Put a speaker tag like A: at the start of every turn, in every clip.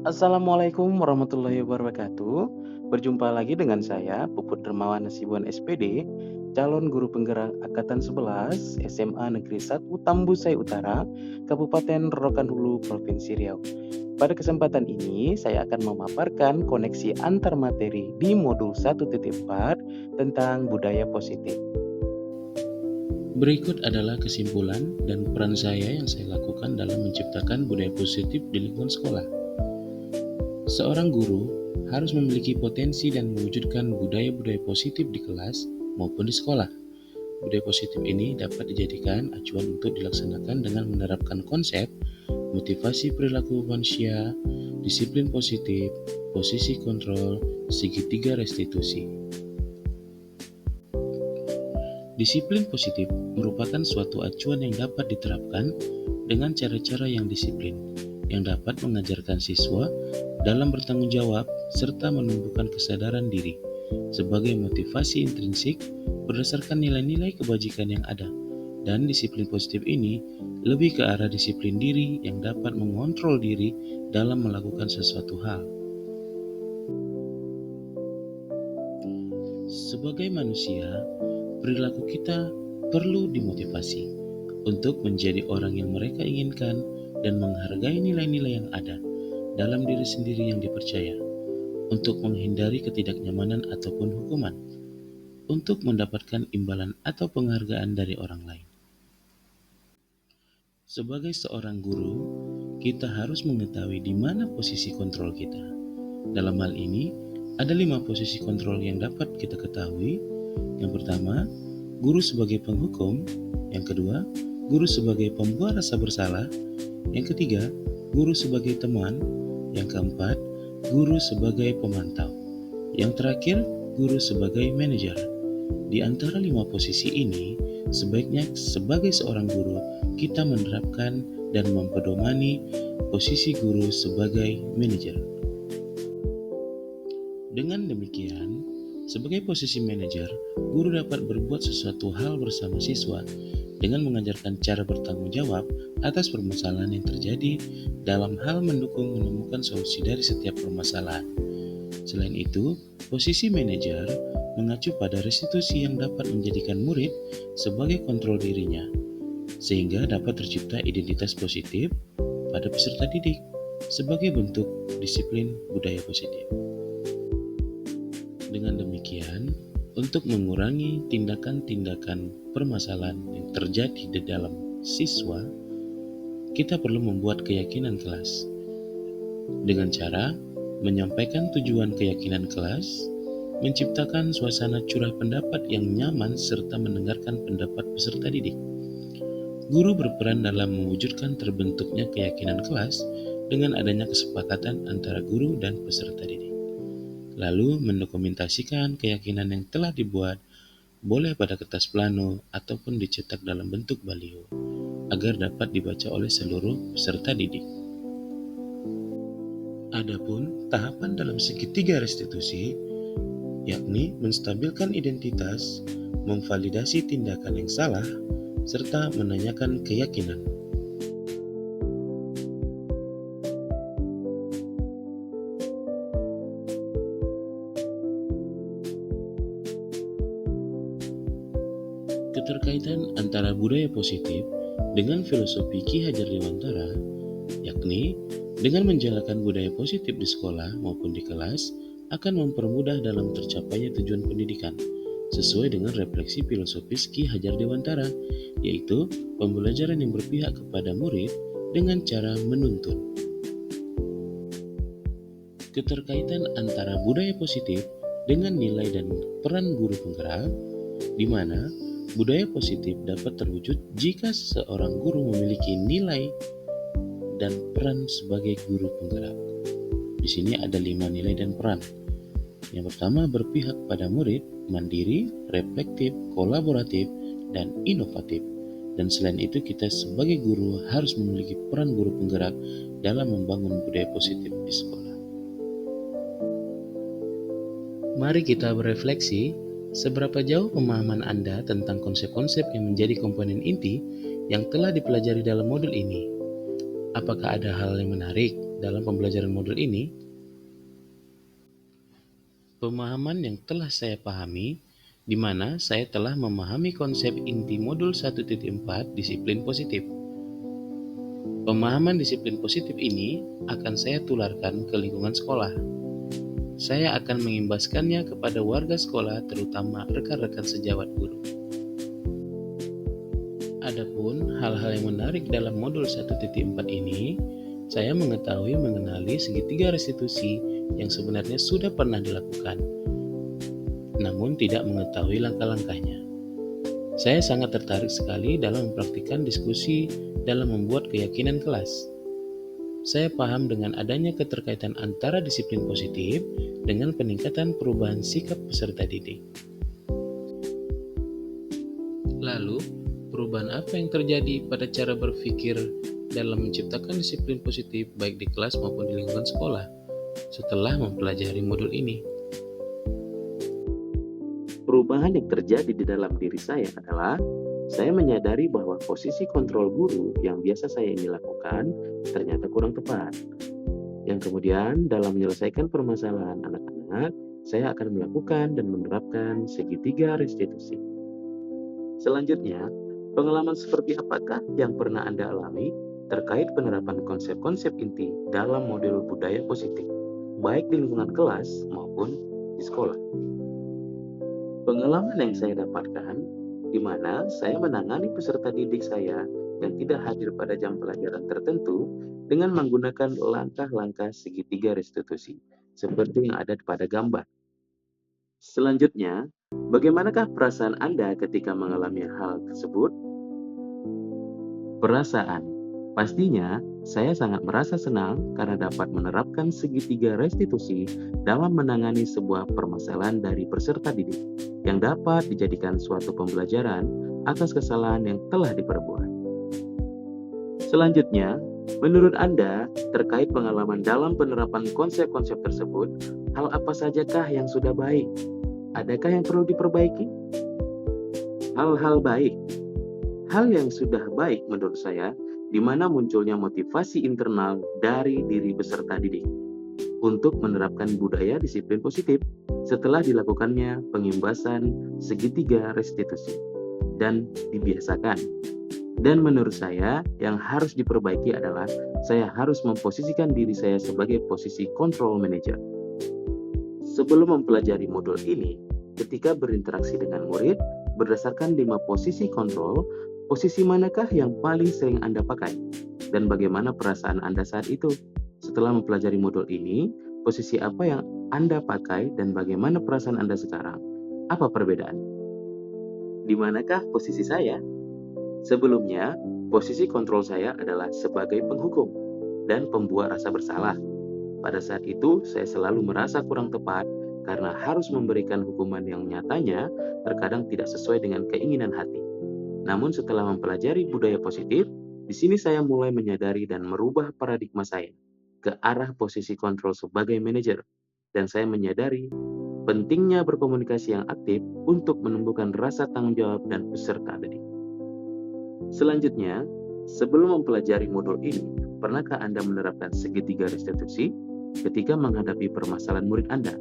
A: Assalamualaikum warahmatullahi wabarakatuh. Berjumpa lagi dengan saya, Puput Dermawan Nasibuan SPD, calon guru penggerak Angkatan 11 SMA Negeri 1 Tambusai Utara, Kabupaten Rokan Hulu, Provinsi Riau. Pada kesempatan ini, saya akan memaparkan koneksi antar materi di modul 1.4 tentang budaya positif.
B: Berikut adalah kesimpulan dan peran yang saya lakukan dalam menciptakan budaya positif di lingkungan sekolah. Seorang guru harus memiliki potensi dan mewujudkan budaya-budaya positif di kelas maupun di sekolah. Budaya positif ini dapat dijadikan acuan untuk dilaksanakan dengan menerapkan konsep motivasi perilaku manusia, disiplin positif, posisi kontrol, segitiga restitusi. Disiplin positif merupakan suatu acuan yang dapat diterapkan dengan cara-cara yang disiplin, yang dapat mengajarkan siswa dalam bertanggung jawab serta menumbuhkan kesadaran diri sebagai motivasi intrinsik berdasarkan nilai-nilai kebajikan yang ada. Dan disiplin positif ini lebih ke arah disiplin diri yang dapat mengontrol diri dalam melakukan sesuatu hal. Sebagai manusia, perilaku kita perlu dimotivasi untuk menjadi orang yang mereka inginkan dan menghargai nilai-nilai yang ada dalam diri sendiri yang dipercaya, untuk menghindari ketidaknyamanan ataupun hukuman, untuk mendapatkan imbalan atau penghargaan dari orang lain. Sebagai seorang guru, kita harus mengetahui di mana posisi kontrol kita. Dalam hal ini, ada 5 posisi kontrol yang dapat kita ketahui. Yang pertama, guru sebagai penghukum. Yang kedua, guru sebagai pembuat rasa bersalah. Yang ketiga, guru sebagai teman. Yang keempat, guru sebagai pemantau. Yang terakhir, guru sebagai manajer. Di antara 5 posisi ini, sebaiknya sebagai seorang guru, kita menerapkan dan mempedomani posisi guru sebagai manajer. Dengan demikian, sebagai posisi manajer, guru dapat berbuat sesuatu hal bersama siswa dengan mengajarkan cara bertanggung jawab atas permasalahan yang terjadi dalam hal mendukung menemukan solusi dari setiap permasalahan. Selain itu, posisi manajer mengacu pada restitusi yang dapat menjadikan murid sebagai kontrol dirinya, sehingga dapat tercipta identitas positif pada peserta didik sebagai bentuk disiplin budaya positif. Dengan demikian, untuk mengurangi tindakan-tindakan permasalahan yang terjadi di dalam siswa, kita perlu membuat keyakinan kelas dengan cara menyampaikan tujuan keyakinan kelas, menciptakan suasana curah pendapat yang nyaman serta mendengarkan pendapat peserta didik. Guru berperan dalam mewujudkan terbentuknya keyakinan kelas dengan adanya kesepakatan antara guru dan peserta didik. Lalu mendokumentasikan keyakinan yang telah dibuat, boleh pada kertas plano ataupun dicetak dalam bentuk baliho, agar dapat dibaca oleh seluruh peserta didik. Adapun tahapan dalam segitiga restitusi, yakni menstabilkan identitas, memvalidasi tindakan yang salah, serta menanyakan keyakinan. Keterkaitan antara budaya positif dengan filosofi Ki Hajar Dewantara, yakni dengan menjalankan budaya positif di sekolah maupun di kelas akan mempermudah dalam tercapainya tujuan pendidikan sesuai dengan refleksi filosofis Ki Hajar Dewantara, yaitu pembelajaran yang berpihak kepada murid dengan cara menuntun. Keterkaitan antara budaya positif dengan nilai dan peran guru penggerak, di mana budaya positif dapat terwujud jika seorang guru memiliki nilai dan peran sebagai guru penggerak. Di sini ada 5 nilai dan peran. Yang pertama, berpihak pada murid, mandiri, reflektif, kolaboratif, dan inovatif. Dan selain itu, kita sebagai guru harus memiliki peran guru penggerak dalam membangun budaya positif di sekolah. Mari kita berefleksi, seberapa jauh pemahaman Anda tentang konsep-konsep yang menjadi komponen inti yang telah dipelajari dalam modul ini? Apakah ada hal yang menarik dalam pembelajaran modul ini? Pemahaman yang telah saya pahami, di mana saya telah memahami konsep inti modul 1.4 disiplin positif. Pemahaman disiplin positif ini akan saya tularkan ke lingkungan sekolah. Saya akan mengimbaskannya kepada warga sekolah, terutama rekan-rekan sejawat guru. Adapun hal-hal yang menarik dalam modul 1.4 ini, saya mengetahui mengenali segitiga restitusi yang sebenarnya sudah pernah dilakukan, namun tidak mengetahui langkah-langkahnya. Saya sangat tertarik sekali dalam mempraktikkan diskusi dalam membuat keyakinan kelas. Saya paham dengan adanya keterkaitan antara disiplin positif dengan peningkatan perubahan sikap peserta didik. Lalu, perubahan apa yang terjadi pada cara berpikir dalam menciptakan disiplin positif baik di kelas maupun di lingkungan sekolah setelah mempelajari modul ini?
A: Perubahan yang terjadi di dalam diri saya adalah saya menyadari bahwa posisi kontrol guru yang biasa saya ini lakukan ternyata kurang tepat. Yang kemudian dalam menyelesaikan permasalahan anak-anak, saya akan melakukan dan menerapkan segitiga restitusi. Selanjutnya, pengalaman seperti apakah yang pernah Anda alami terkait penerapan konsep-konsep inti dalam model budaya positif, baik di lingkungan kelas maupun di sekolah? Pengalaman yang saya dapatkan, di mana saya menangani peserta didik saya yang tidak hadir pada jam pelajaran tertentu dengan menggunakan langkah-langkah segitiga restitusi, seperti yang ada pada gambar. Selanjutnya, bagaimanakah perasaan Anda ketika mengalami hal tersebut? Perasaan. Pastinya, saya sangat merasa senang karena dapat menerapkan segitiga restitusi dalam menangani sebuah permasalahan dari peserta didik yang dapat dijadikan suatu pembelajaran atas kesalahan yang telah diperbuat. Selanjutnya, menurut Anda, terkait pengalaman dalam penerapan konsep-konsep tersebut, hal apa sajakah yang sudah baik? Adakah yang perlu diperbaiki? Hal-hal baik. Hal yang sudah baik menurut saya, di mana munculnya motivasi internal dari diri peserta didik untuk menerapkan budaya disiplin positif setelah dilakukannya pengimbasan segitiga restitusi dan dibiasakan. Dan menurut saya, yang harus diperbaiki adalah saya harus memposisikan diri saya sebagai posisi control manager. Sebelum mempelajari modul ini, ketika berinteraksi dengan murid, berdasarkan 5 posisi kontrol, posisi manakah yang paling sering Anda pakai? Dan bagaimana perasaan Anda saat itu? Setelah mempelajari modul ini, posisi apa yang Anda pakai dan bagaimana perasaan Anda sekarang? Apa perbedaan? Di manakah posisi saya? Sebelumnya, posisi kontrol saya adalah sebagai penghukum dan pembuat rasa bersalah. Pada saat itu, saya selalu merasa kurang tepat karena harus memberikan hukuman yang nyatanya terkadang tidak sesuai dengan keinginan hati. Namun setelah mempelajari budaya positif, di sini saya mulai menyadari dan merubah paradigma saya ke arah posisi kontrol sebagai manajer. Dan saya menyadari pentingnya berkomunikasi yang aktif untuk menumbuhkan rasa tanggung jawab dan peserta didik. Selanjutnya, sebelum mempelajari modul ini, pernahkah Anda menerapkan segitiga restitusi ketika menghadapi permasalahan murid Anda?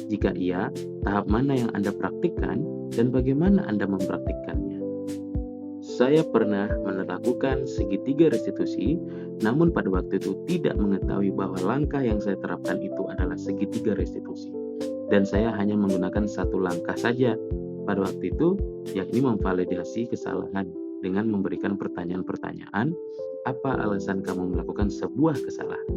A: Jika iya, tahap mana yang Anda praktikkan dan bagaimana Anda mempraktikkannya? Saya pernah melakukan segitiga restitusi, namun pada waktu itu tidak mengetahui bahwa langkah yang saya terapkan itu adalah segitiga restitusi. Dan saya hanya menggunakan satu langkah saja pada waktu itu, yakni memvalidasi kesalahan dengan memberikan pertanyaan-pertanyaan, apa alasan kamu melakukan sebuah kesalahan?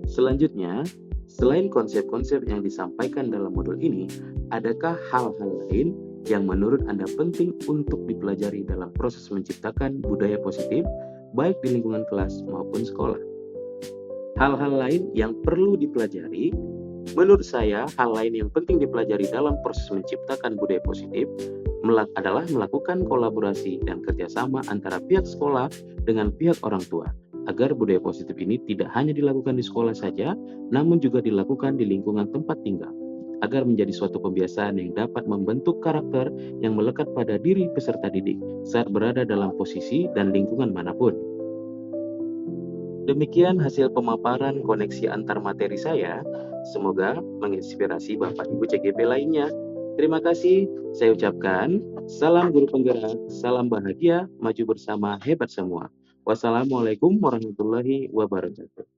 A: Selanjutnya, selain konsep-konsep yang disampaikan dalam modul ini, adakah hal-hal lain yang menurut Anda penting untuk dipelajari dalam proses menciptakan budaya positif, baik di lingkungan kelas maupun sekolah? Hal-hal lain yang perlu dipelajari, menurut saya, hal lain yang penting dipelajari dalam proses menciptakan budaya positif adalah melakukan kolaborasi dan kerjasama antara pihak sekolah dengan pihak orang tua, agar budaya positif ini tidak hanya dilakukan di sekolah saja, namun juga dilakukan di lingkungan tempat tinggal, agar menjadi suatu kebiasaan yang dapat membentuk karakter yang melekat pada diri peserta didik saat berada dalam posisi dan lingkungan manapun. Demikian hasil pemaparan koneksi antar materi saya. Semoga menginspirasi Bapak Ibu CGP lainnya. Terima kasih. Saya ucapkan salam guru penggerak, salam bahagia, maju bersama, hebat semua. Wassalamualaikum warahmatullahi wabarakatuh.